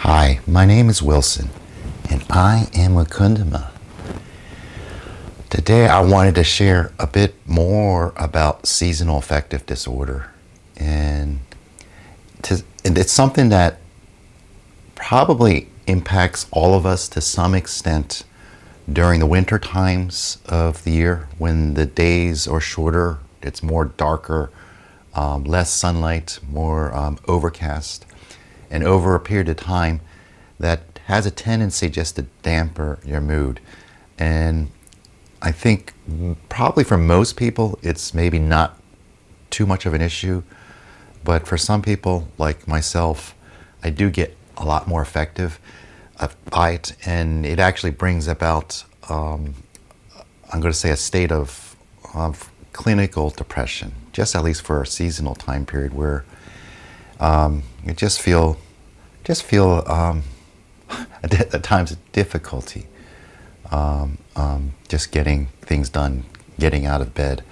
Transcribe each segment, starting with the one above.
Hi, my name is Wilson, and I am a Kundama. Today I wanted to share a bit more about seasonal affective disorder, and, and it's something that probably impacts all of us to some extent during the winter times of the year when the days are shorter, it's more darker, less sunlight, more overcast, and over a period of time that has a tendency just to damper your mood. And I think probably for most people it's maybe not too much of an issue, but for some people like myself, I do get a lot more affective by it, and it actually brings about I'm going to say a state of clinical depression, just at least for a seasonal time period where you just feel at times difficulty just getting things done, getting out of bed.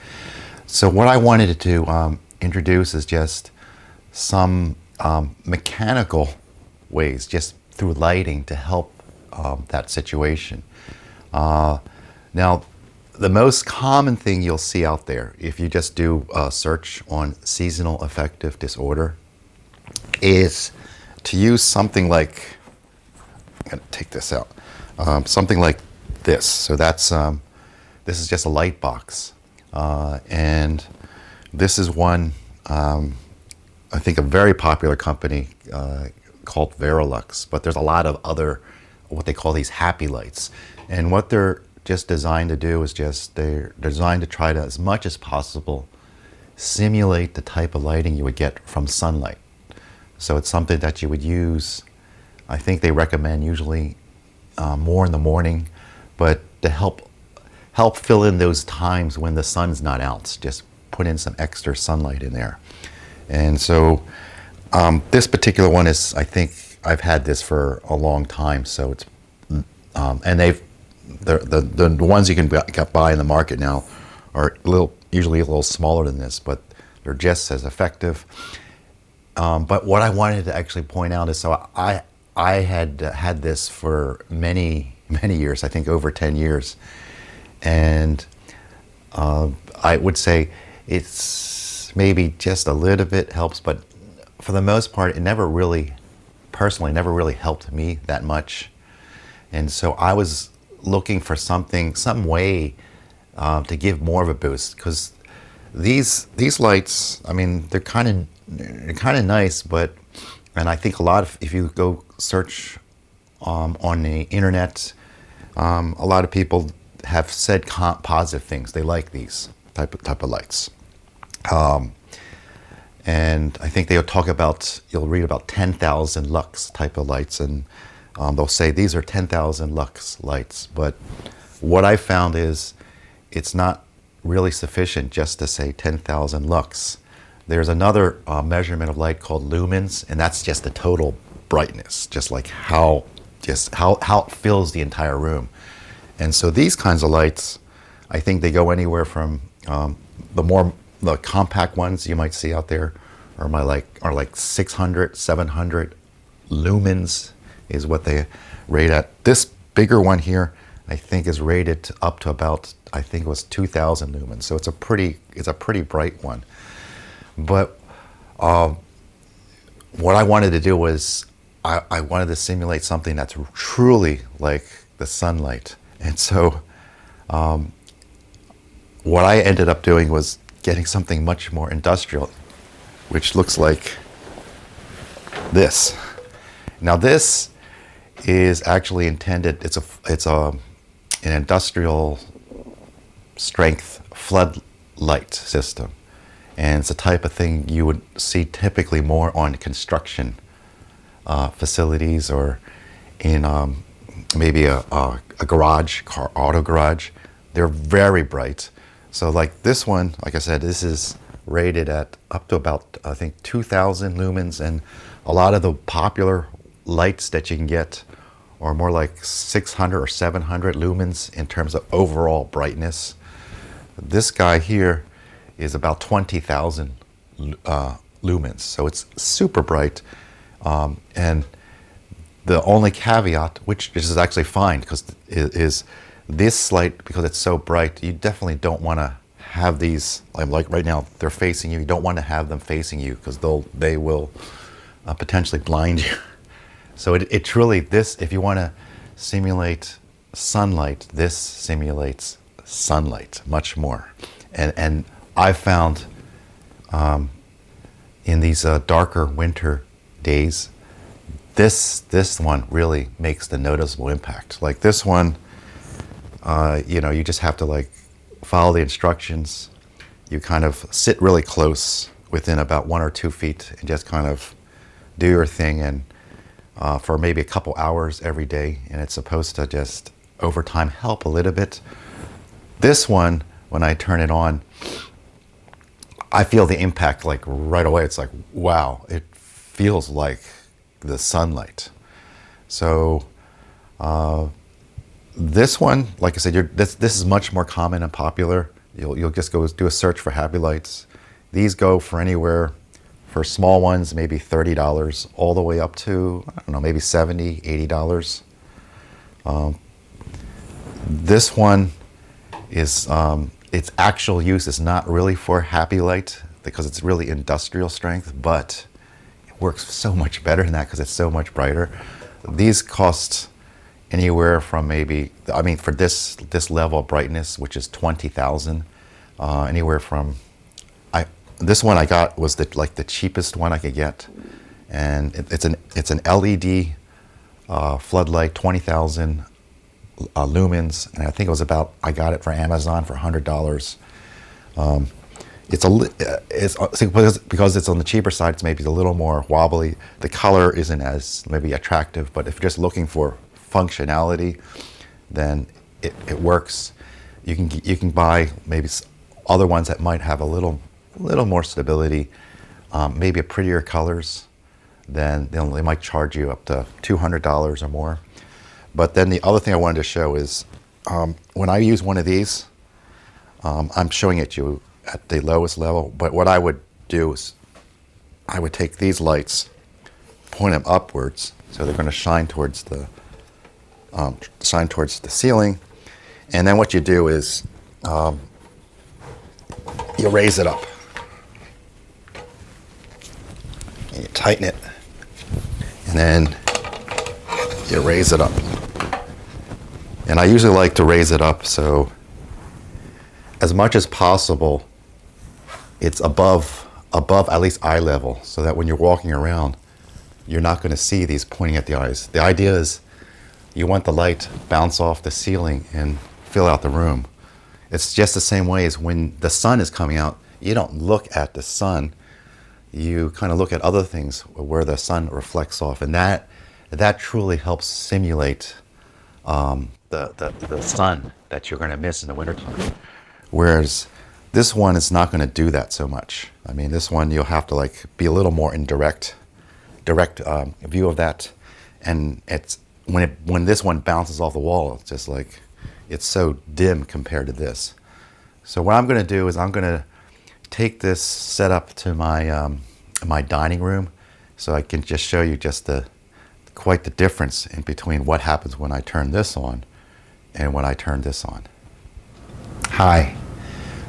So what I wanted to introduce is just some mechanical ways, just through lighting, to help that situation. Now, the most common thing you'll see out there, if you just do a search on seasonal affective disorder, is to use something like, I'm going to take this out, something like this. So that's this is just a light box, and this is one I think a very popular company called Verilux, but there's a lot of other what they call these happy lights, and what they're just designed to do is they're designed to try to, as much as possible, simulate the type of lighting you would get from sunlight. So it's something that you would use, I think they recommend usually more in the morning, but to help fill in those times when the sun's not out, just put in some extra sunlight in there. And so this particular one is, I think I've had this for a long time, so it's and the ones you can buy in the market now are usually a little smaller than this, but they're just as effective. But what I wanted to actually point out is, so I had had this for many years, I think over 10 years, and I would say it's maybe just a little bit helps, but for the most part it never really helped me that much. And so I was looking for some way to give more of a boost, because these lights, I mean, they're kind of nice, but, and I think if you go search on the internet, a lot of people have said positive things. They like these type of lights, and I think they'll talk about, you'll read about 10,000 lux type of lights, and they'll say these are 10,000 lux lights. But what I found is it's not really sufficient just to say 10,000 lux. There's another measurement of light called lumens, and that's just the total brightness, just like how it fills the entire room. And so these kinds of lights, I think they go anywhere from the compact ones you might see out there are like 600, 700 lumens is what they rate at. This bigger one here, I think, is rated up to about, I think it was 2,000 lumens. So it's a pretty bright one. But what I wanted to do was I wanted to simulate something that's truly like the sunlight. And so what I ended up doing was getting something much more industrial, which looks like this. Now this is actually intended, it's an industrial strength floodlight system. And it's the type of thing you would see typically more on construction facilities, or in maybe a garage, auto garage. They're very bright. So like this one, like I said, this is rated at up to about, I think, 2,000 lumens, and a lot of the popular lights that you can get are more like 600 or 700 lumens in terms of overall brightness. This guy here is about 20,000 lumens, so it's super bright. And The only caveat, which is actually fine, because is this light, because it's so bright, you definitely don't want to have these, like right now, they're facing you. You don't want to have them facing you, because they will potentially blind you. So it truly, this, if you want to simulate sunlight, this simulates sunlight much more. And I found in these darker winter days, this one really makes the noticeable impact. Like this one, you know, you just have to like follow the instructions. You kind of sit really close within about 1 or 2 feet and just kind of do your thing, and for maybe a couple hours every day, and it's supposed to just over time help a little bit. This one, when I turn it on, I feel the impact like right away. It's like, wow, it feels like the sunlight. So this one, like I said, this is much more common and popular. You'll just go do a search for Happy Lights. These go for anywhere, for small ones, maybe $30, all the way up to, I don't know, maybe $70, $80. This one is, its actual use is not really for Happy Light, because it's really industrial strength, but it works so much better than that because it's so much brighter. These cost anywhere from maybe, I mean, for this level of brightness, which is 20,000, anywhere from, this one I got was the cheapest one I could get, and it's an LED floodlight, 20,000 lumens, and I think it was about, I got it for Amazon for $100. Because it's on the cheaper side, it's maybe a little more wobbly. The color isn't as maybe attractive, but if you're just looking for functionality, then it works. You can buy maybe other ones that might have a little more stability, maybe prettier colors. Then they might charge you up to $200 or more. But then the other thing I wanted to show is when I use one of these, I'm showing it to you at the lowest level, but what I would do is I would take these lights, point them upwards, so they're going to shine towards the ceiling, and then what you do is you raise it up and you tighten it, and then you raise it up. And I usually like to raise it up so as much as possible it's above at least eye level, so that when you're walking around you're not going to see these pointing at the eyes. The idea is you want the light to bounce off the ceiling and fill out the room. It's just the same way as when the sun is coming out, you don't look at the sun, you kind of look at other things where the sun reflects off, and that truly helps simulate the sun that you're going to miss in the wintertime. Whereas this one is not going to do that so much. I mean, this one you'll have to like be a little more in direct view of that, and it's when this one bounces off the wall, it's just like it's so dim compared to this. So what I'm going to do is I'm going to take this setup to my my dining room, so I can just show you just quite the difference in between what happens when I turn this on and when I turn this on. Hi.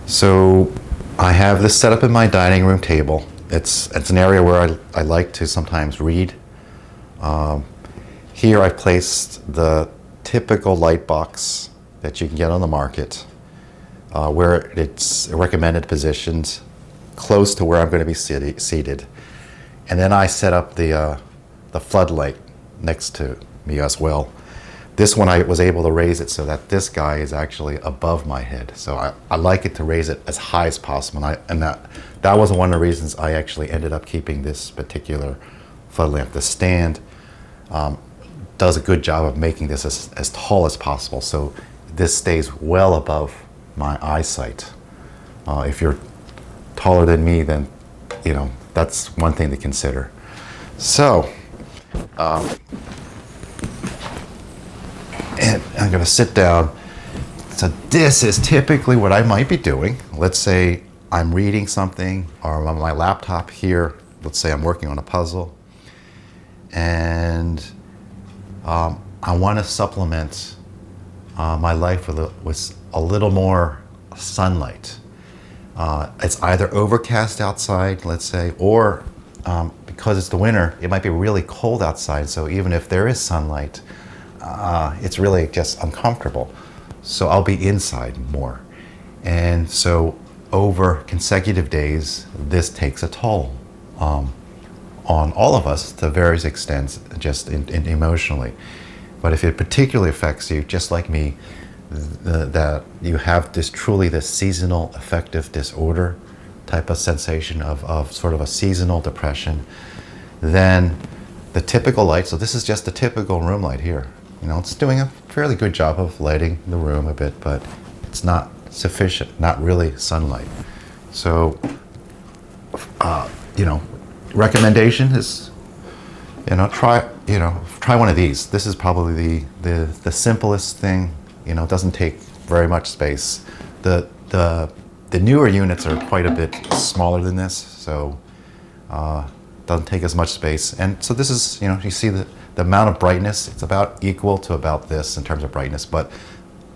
So I have this set up in my dining room table. It's an area where I like to sometimes read. Here I've placed the typical light box that you can get on the market, where it's recommended positioned close to where I'm going to be seated. And then I set up the floodlight next to me as well. This one I was able to raise it so that this guy is actually above my head. So I like it to raise it as high as possible. And that was one of the reasons I actually ended up keeping this particular floodlamp. The stand does a good job of making this as tall as possible, so this stays well above my eyesight. If you're taller than me, then you know that's one thing to consider. So and I'm going to sit down. So this is typically what I might be doing. Let's say I'm reading something, or on my laptop here, let's say I'm working on a puzzle, and I want to supplement my life with a little more sunlight. It's either overcast outside, let's say, or because it's the winter, it might be really cold outside. So even if there is sunlight, it's really just uncomfortable. So I'll be inside more. And so over consecutive days, this takes a toll on all of us to various extents, just emotionally. But if it particularly affects you, just like me, that you have this seasonal affective disorder type of sensation of sort of a seasonal depression, then the typical light, so this is just the typical room light here. It's doing a fairly good job of lighting the room a bit, but it's not sufficient, not really sunlight. So, recommendation is, try one of these. This is probably the simplest thing. It doesn't take very much space. The newer units are quite a bit smaller than this, so doesn't take as much space. And so this is, you see the amount of brightness, it's about equal to about this in terms of brightness, but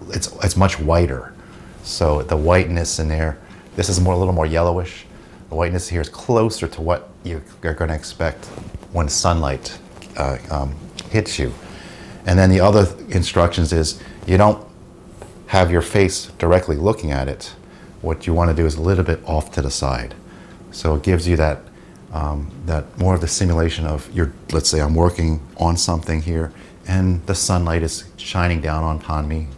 it's much whiter. So the whiteness in there, this is a little more yellowish. The whiteness here is closer to what you're going to expect when sunlight hits you. And then the other instructions is you don't have your face directly looking at it. What you want to do is a little bit off to the side. So it gives you that more of the simulation of let's say I'm working on something here and the sunlight is shining down upon me.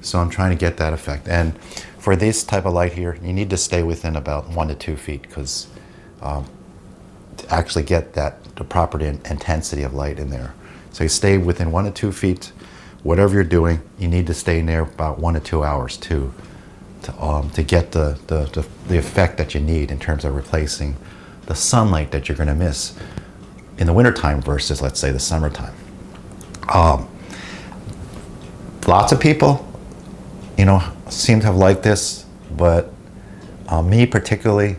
So I'm trying to get that effect. And for this type of light here, you need to stay within about 1 to 2 feet because to actually get the proper intensity of light in there. So you stay within 1 to 2 feet. Whatever you're doing, you need to stay in there about 1 to 2 hours to get the effect that you need in terms of replacing the sunlight that you're going to miss in the wintertime versus, let's say, the summertime. Lots of people, seem to have liked this, but me particularly,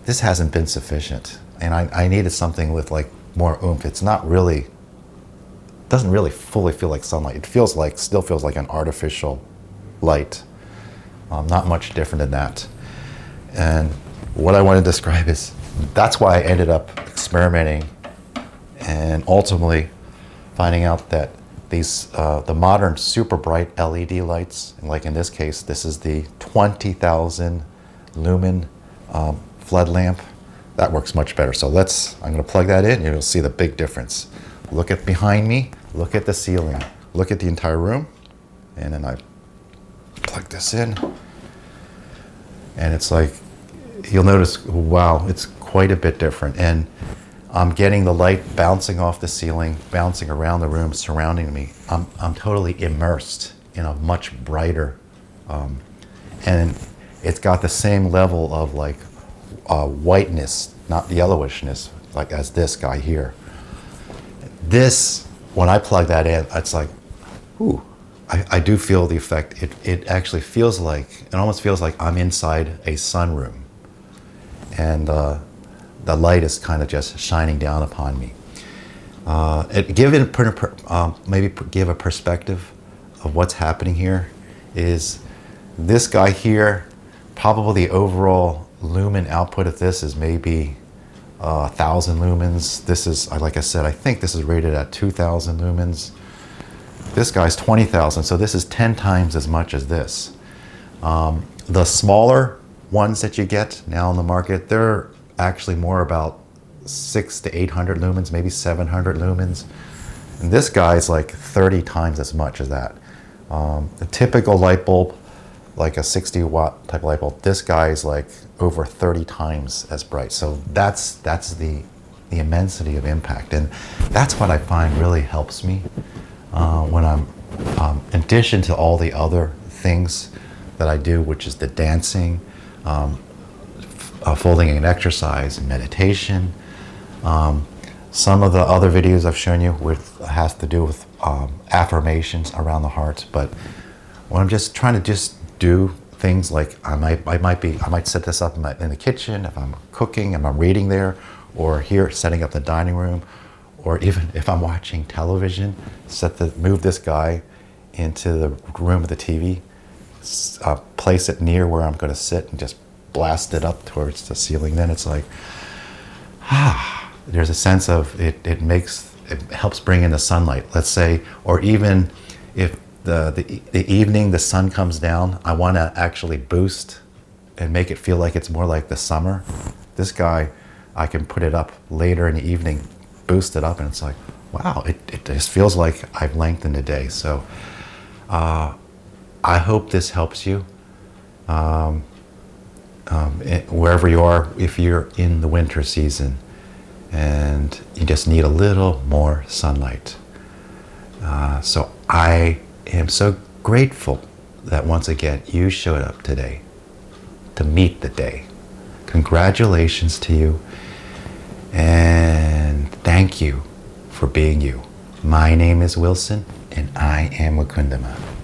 this hasn't been sufficient. And I needed something with more oomph. It's not really, doesn't really fully feel like sunlight. It still feels like an artificial light. Not much different than that. And what I want to describe is, that's why I ended up experimenting and ultimately finding out that these the modern super bright LED lights, like in this case, this is the 20,000 lumen flood lamp. That works much better. So I'm going to plug that in and you'll see the big difference. Look at behind me, look at the ceiling, look at the entire room, and then I plug this in. And it's like, you'll notice, wow, it's quite a bit different. And I'm getting the light bouncing off the ceiling, bouncing around the room, surrounding me. I'm totally immersed in a much brighter, and it's got the same level of whiteness, not yellowishness, as this guy here. This, when I plug that in, it's like, ooh, I do feel the effect. It actually feels it almost feels like I'm inside a sunroom. And the light is kind of just shining down upon me. Maybe give a perspective of what's happening here is this guy here, probably the overall lumen output of this is maybe 1,000 lumens. This is, like I said, I think this is rated at 2,000 lumens. This guy's 20,000, so this is 10 times as much as this. The smaller ones that you get now on the market, they're actually more about 600 to 800 lumens, maybe 700 lumens. And this guy's 30 times as much as that. The typical light bulb, like a 60 watt type of light bulb, this guy's over 30 times as bright. So that's the immensity of impact. And that's what I find really helps me when I'm, in addition to all the other things that I do, which is the dancing, folding and exercise, meditation. Some of the other videos I've shown you has to do with affirmations around the heart. But when I'm just trying to do things I might set this up in the kitchen if I'm cooking and I'm reading there, or here setting up the dining room, or even if I'm watching television, move this guy into the room of the TV, place it near where I'm going to sit and just blast it up towards the ceiling. Then it's like, there's a sense of it helps bring in the sunlight, let's say, or even if the evening the sun comes down, I want to actually boost and make it feel like it's more like the summer. This guy, I can put it up later in the evening, boost it up, and it's like, wow, it just feels like I've lengthened the day. So I hope this helps you wherever you are, if you're in the winter season and you just need a little more sunlight. So I am so grateful that once again you showed up today to meet the day. Congratulations to you, and thank you for being you. My name is Wilson, and I am Wakundama.